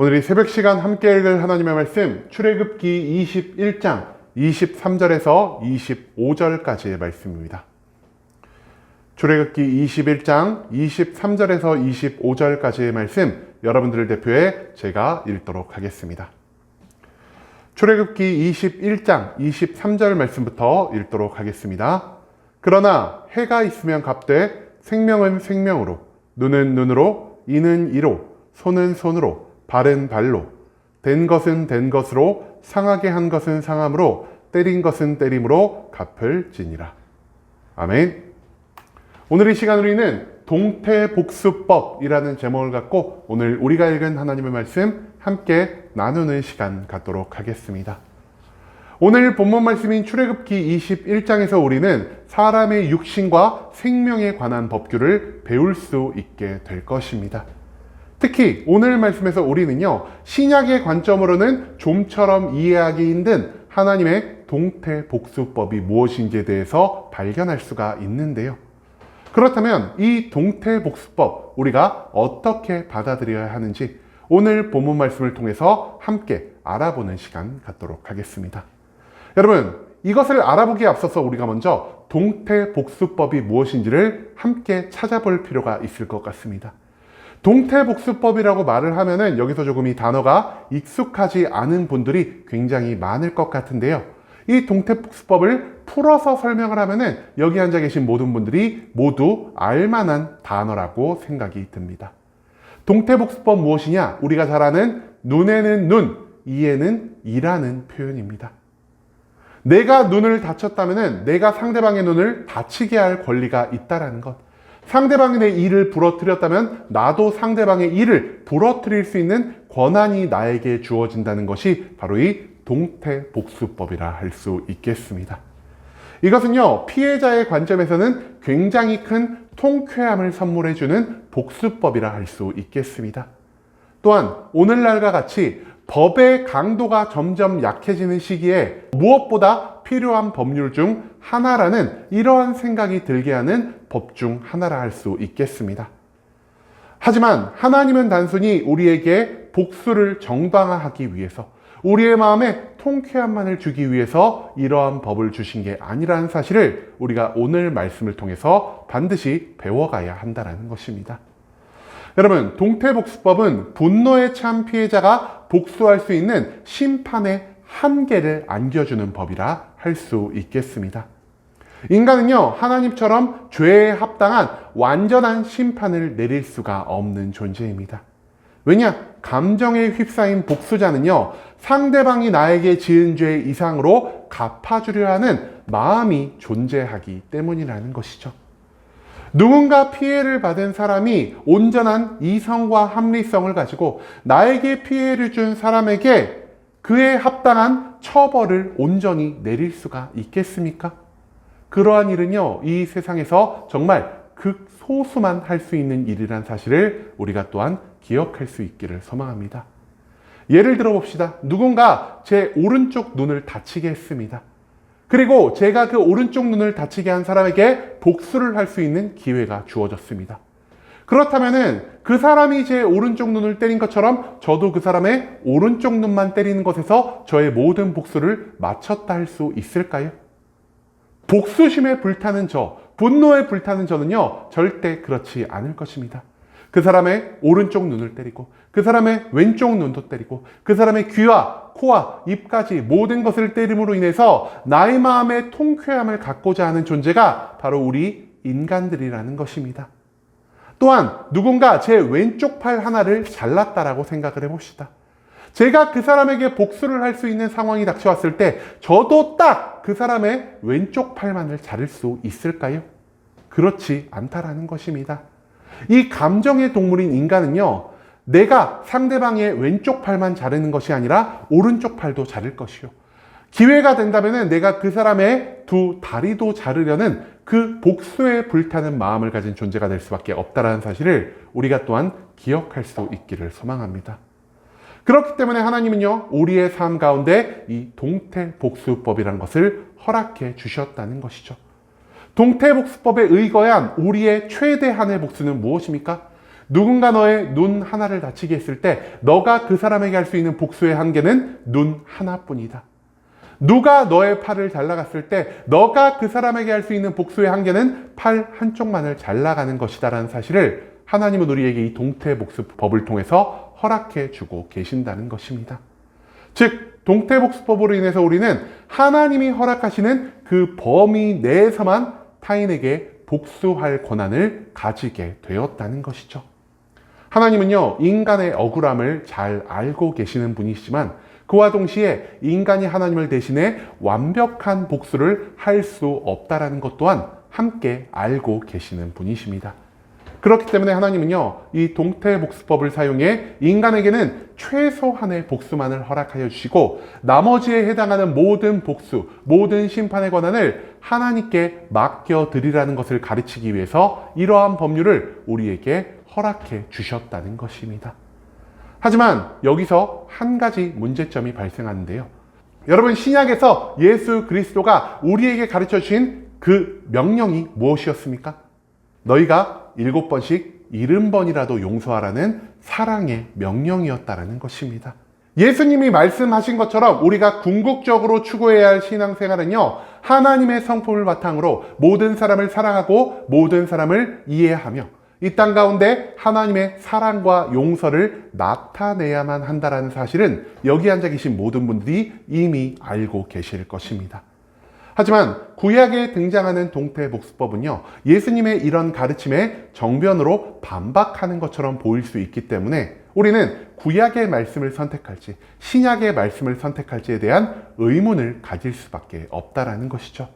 오늘 이 새벽 시간 함께 읽을 하나님의 말씀 출애굽기 21장 23절에서 25절까지의 말씀입니다. 출애굽기 21장 23절에서 25절까지의 말씀 여러분들을 대표해 제가 읽도록 하겠습니다. 출애굽기 21장 23절 말씀부터 읽도록 하겠습니다. 그러나 해가 있으면 갑되 생명은 생명으로, 눈은 눈으로, 이는 이로, 손은 손으로, 발은 발로, 된 것은 된 것으로, 상하게 한 것은 상함으로, 때린 것은 때림으로 갚을지니라. 아멘. 오늘 이 시간 우리는 동태복수법이라는 제목을 갖고 오늘 우리가 읽은 하나님의 말씀 함께 나누는 시간 갖도록 하겠습니다. 오늘 본문 말씀인 출애굽기 21장에서 우리는 사람의 육신과 생명에 관한 법규를 배울 수 있게 될 것입니다. 특히 오늘 말씀에서 우리는요, 신약의 관점으로는 좀처럼 이해하기 힘든 하나님의 동태복수법이 무엇인지에 대해서 발견할 수가 있는데요. 그렇다면 이 동태복수법 우리가 어떻게 받아들여야 하는지 오늘 본문 말씀을 통해서 함께 알아보는 시간 갖도록 하겠습니다. 여러분, 이것을 알아보기에 앞서서 우리가 먼저 동태복수법이 무엇인지를 함께 찾아볼 필요가 있을 것 같습니다. 동태복수법이라고 말을 하면은 여기서 조금 이 단어가 익숙하지 않은 분들이 굉장히 많을 것 같은데요. 이 동태복수법을 풀어서 설명을 하면은 여기 앉아 계신 모든 분들이 모두 알만한 단어라고 생각이 듭니다. 동태복수법 무엇이냐? 우리가 잘 아는 눈에는 눈, 이에는 이라는 표현입니다. 내가 눈을 다쳤다면은 내가 상대방의 눈을 다치게 할 권리가 있다라는 것. 상대방의 내 이를 부러뜨렸다면 나도 상대방의 이를 부러뜨릴 수 있는 권한이 나에게 주어진다는 것이 바로 이 동태복수법이라 할 수 있겠습니다. 이것은요, 피해자의 관점에서는 굉장히 큰 통쾌함을 선물해주는 복수법이라 할 수 있겠습니다. 또한 오늘날과 같이 법의 강도가 점점 약해지는 시기에 무엇보다 필요한 법률 중 하나라는 이러한 생각이 들게 하는 법 중 하나라 할 수 있겠습니다. 하지만 하나님은 단순히 우리에게 복수를 정당화하기 위해서, 우리의 마음에 통쾌함만을 주기 위해서 이러한 법을 주신 게 아니라는 사실을 우리가 오늘 말씀을 통해서 반드시 배워가야 한다는 것입니다. 여러분, 동태복수법은 분노에 찬 피해자가 복수할 수 있는 심판의 한계를 안겨주는 법이라 할 수 있겠습니다. 인간은요, 하나님처럼 죄에 합당한 완전한 심판을 내릴 수가 없는 존재입니다. 왜냐? 감정에 휩싸인 복수자는요, 상대방이 나에게 지은 죄 이상으로 갚아주려 하는 마음이 존재하기 때문이라는 것이죠. 누군가 피해를 받은 사람이 온전한 이성과 합리성을 가지고 나에게 피해를 준 사람에게 그에 합당한 처벌을 온전히 내릴 수가 있겠습니까? 그러한 일은요, 이 세상에서 정말 극소수만 할 수 있는 일이란 사실을 우리가 또한 기억할 수 있기를 소망합니다. 예를 들어 봅시다. 누군가 제 오른쪽 눈을 다치게 했습니다. 그리고 제가 그 오른쪽 눈을 다치게 한 사람에게 복수를 할 수 있는 기회가 주어졌습니다. 그렇다면은 그 사람이 제 오른쪽 눈을 때린 것처럼 저도 그 사람의 오른쪽 눈만 때리는 것에서 저의 모든 복수를 마쳤다 할 수 있을까요? 복수심에 불타는 저, 분노에 불타는 저는요, 절대 그렇지 않을 것입니다. 그 사람의 오른쪽 눈을 때리고, 그 사람의 왼쪽 눈도 때리고, 그 사람의 귀와 코와 입까지 모든 것을 때림으로 인해서 나의 마음에 통쾌함을 갖고자 하는 존재가 바로 우리 인간들이라는 것입니다. 또한 누군가 제 왼쪽 팔 하나를 잘랐다라고 생각을 해봅시다. 제가 그 사람에게 복수를 할 수 있는 상황이 닥쳐왔을 때 저도 딱 그 사람의 왼쪽 팔만을 자를 수 있을까요? 그렇지 않다라는 것입니다. 이 감정의 동물인 인간은요, 내가 상대방의 왼쪽 팔만 자르는 것이 아니라 오른쪽 팔도 자를 것이요, 기회가 된다면 내가 그 사람의 두 다리도 자르려는 그 복수에 불타는 마음을 가진 존재가 될 수밖에 없다는 사실을 우리가 또한 기억할 수 있기를 소망합니다. 그렇기 때문에 하나님은요, 우리의 삶 가운데 이 동태복수법이라는 것을 허락해 주셨다는 것이죠. 동태복수법에 의거한 우리의 최대한의 복수는 무엇입니까? 누군가 너의 눈 하나를 다치게 했을 때 너가 그 사람에게 할 수 있는 복수의 한계는 눈 하나뿐이다. 누가 너의 팔을 잘라갔을 때 너가 그 사람에게 할 수 있는 복수의 한계는 팔 한쪽만을 잘라가는 것이다 라는 사실을 하나님은 우리에게 이 동태복수법을 통해서 허락해 주고 계신다는 것입니다. 즉 동태복수법으로 인해서 우리는 하나님이 허락하시는 그 범위 내에서만 타인에게 복수할 권한을 가지게 되었다는 것이죠. 하나님은요, 인간의 억울함을 잘 알고 계시는 분이시지만 그와 동시에 인간이 하나님을 대신해 완벽한 복수를 할 수 없다라는 것 또한 함께 알고 계시는 분이십니다. 그렇기 때문에 하나님은요, 이 동태복수법을 사용해 인간에게는 최소한의 복수만을 허락하여 주시고 나머지에 해당하는 모든 복수, 모든 심판의 권한을 하나님께 맡겨드리라는 것을 가르치기 위해서 이러한 법률을 우리에게 허락해 주셨다는 것입니다. 하지만 여기서 한 가지 문제점이 발생하는데요. 여러분, 신약에서 예수 그리스도가 우리에게 가르쳐 주신 그 명령이 무엇이었습니까? 너희가 7번씩 70번이라도 용서하라는 사랑의 명령이었다라는 것입니다. 예수님이 말씀하신 것처럼 우리가 궁극적으로 추구해야 할 신앙생활은요, 하나님의 성품을 바탕으로 모든 사람을 사랑하고 모든 사람을 이해하며 이 땅 가운데 하나님의 사랑과 용서를 나타내야만 한다는 사실은 여기 앉아 계신 모든 분들이 이미 알고 계실 것입니다. 하지만 구약에 등장하는 동태복수법은요, 예수님의 이런 가르침에 정변으로 반박하는 것처럼 보일 수 있기 때문에 우리는 구약의 말씀을 선택할지 신약의 말씀을 선택할지에 대한 의문을 가질 수밖에 없다라는 것이죠.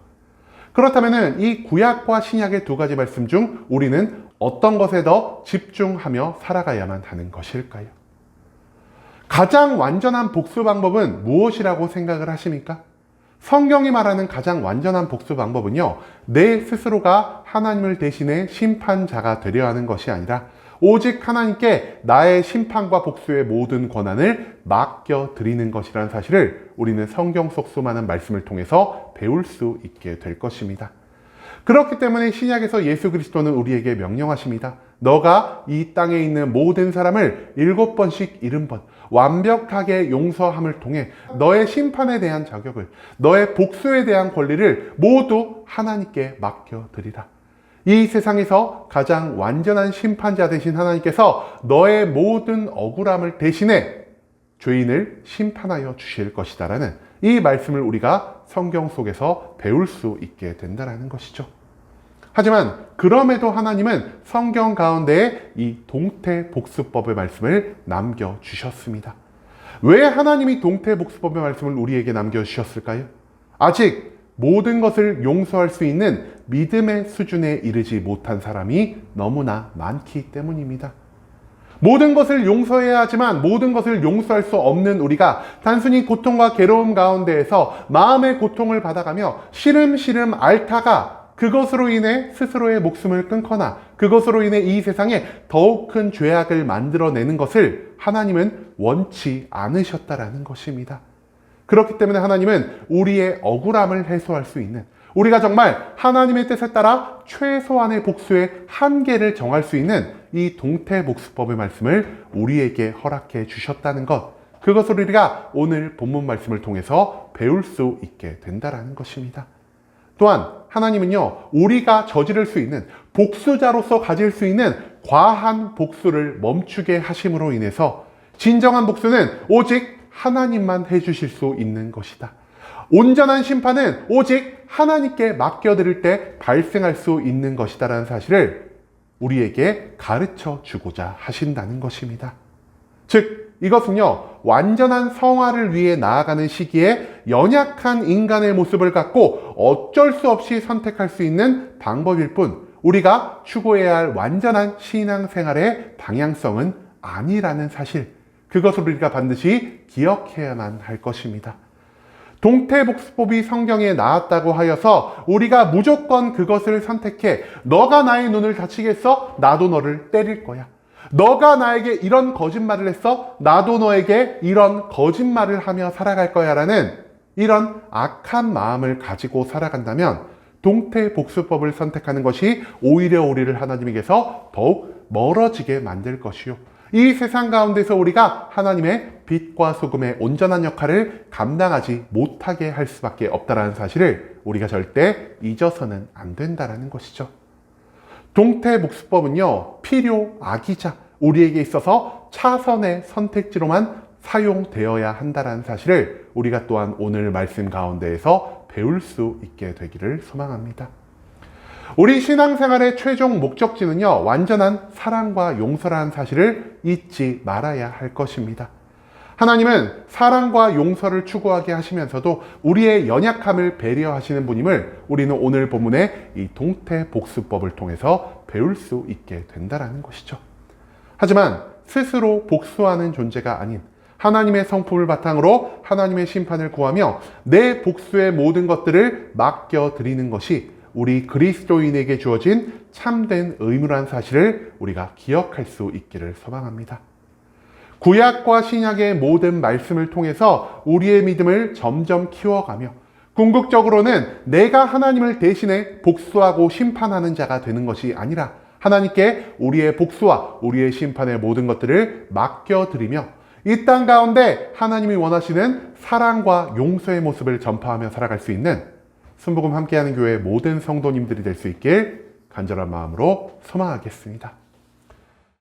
그렇다면 이 구약과 신약의 두 가지 말씀 중 우리는 어떤 것에 더 집중하며 살아가야만 하는 것일까요? 가장 완전한 복수 방법은 무엇이라고 생각을 하십니까? 성경이 말하는 가장 완전한 복수 방법은요, 내 스스로가 하나님을 대신해 심판자가 되려 하는 것이 아니라 오직 하나님께 나의 심판과 복수의 모든 권한을 맡겨드리는 것이라는 사실을 우리는 성경 속 수많은 말씀을 통해서 배울 수 있게 될 것입니다. 그렇기 때문에 신약에서 예수 그리스도는 우리에게 명령하십니다. 너가 이 땅에 있는 모든 사람을 7번씩 70번 완벽하게 용서함을 통해 너의 심판에 대한 자격을, 너의 복수에 대한 권리를 모두 하나님께 맡겨드리라. 이 세상에서 가장 완전한 심판자 되신 하나님께서 너의 모든 억울함을 대신해 죄인을 심판하여 주실 것이다라는 이 말씀을 우리가 성경 속에서 배울 수 있게 된다는 것이죠. 하지만 그럼에도 하나님은 성경 가운데에 이 동태복수법의 말씀을 남겨주셨습니다. 왜 하나님이 동태복수법의 말씀을 우리에게 남겨주셨을까요? 아직 모든 것을 용서할 수 있는 믿음의 수준에 이르지 못한 사람이 너무나 많기 때문입니다. 모든 것을 용서해야 하지만 모든 것을 용서할 수 없는 우리가 단순히 고통과 괴로움 가운데에서 마음의 고통을 받아가며 시름시름 앓다가 그것으로 인해 스스로의 목숨을 끊거나 그것으로 인해 이 세상에 더욱 큰 죄악을 만들어내는 것을 하나님은 원치 않으셨다라는 것입니다. 그렇기 때문에 하나님은 우리의 억울함을 해소할 수 있는, 우리가 정말 하나님의 뜻에 따라 최소한의 복수의 한계를 정할 수 있는 이 동태복수법의 말씀을 우리에게 허락해 주셨다는 것, 그것을 우리가 오늘 본문 말씀을 통해서 배울 수 있게 된다는 것입니다. 또한 하나님은요, 우리가 저지를 수 있는, 복수자로서 가질 수 있는 과한 복수를 멈추게 하심으로 인해서 진정한 복수는 오직 하나님만 해주실 수 있는 것이다. 온전한 심판은 오직 하나님께 맡겨드릴 때 발생할 수 있는 것이다라는 사실을 우리에게 가르쳐 주고자 하신다는 것입니다. 즉 이것은요, 완전한 성화를 위해 나아가는 시기에 연약한 인간의 모습을 갖고 어쩔 수 없이 선택할 수 있는 방법일 뿐 우리가 추구해야 할 완전한 신앙생활의 방향성은 아니라는 사실, 그것을 우리가 반드시 기억해야만 할 것입니다. 동태복수법이 성경에 나왔다고 하여서 우리가 무조건 그것을 선택해 너가 나의 눈을 다치게 했어? 나도 너를 때릴 거야. 너가 나에게 이런 거짓말을 했어? 나도 너에게 이런 거짓말을 하며 살아갈 거야 라는 이런 악한 마음을 가지고 살아간다면 동태복수법을 선택하는 것이 오히려 우리를 하나님에게서 더욱 멀어지게 만들 것이요. 이 세상 가운데서 우리가 하나님의 빛과 소금의 온전한 역할을 감당하지 못하게 할 수밖에 없다는 사실을 우리가 절대 잊어서는 안 된다는 것이죠. 동태복수법은요, 필요 악이자 우리에게 있어서 차선의 선택지로만 사용되어야 한다는 사실을 우리가 또한 오늘 말씀 가운데에서 배울 수 있게 되기를 소망합니다. 우리 신앙생활의 최종 목적지는요, 완전한 사랑과 용서라는 사실을 잊지 말아야 할 것입니다. 하나님은 사랑과 용서를 추구하게 하시면서도 우리의 연약함을 배려하시는 분임을 우리는 오늘 본문의 이 동태복수법을 통해서 배울 수 있게 된다는 것이죠. 하지만 스스로 복수하는 존재가 아닌 하나님의 성품을 바탕으로 하나님의 심판을 구하며 내 복수의 모든 것들을 맡겨드리는 것이 우리 그리스도인에게 주어진 참된 의무란 사실을 우리가 기억할 수 있기를 소망합니다. 구약과 신약의 모든 말씀을 통해서 우리의 믿음을 점점 키워가며 궁극적으로는 내가 하나님을 대신해 복수하고 심판하는 자가 되는 것이 아니라 하나님께 우리의 복수와 우리의 심판의 모든 것들을 맡겨드리며 이 땅 가운데 하나님이 원하시는 사랑과 용서의 모습을 전파하며 살아갈 수 있는 순복음 함께하는 교회 모든 성도님들이 될 수 있길 간절한 마음으로 소망하겠습니다.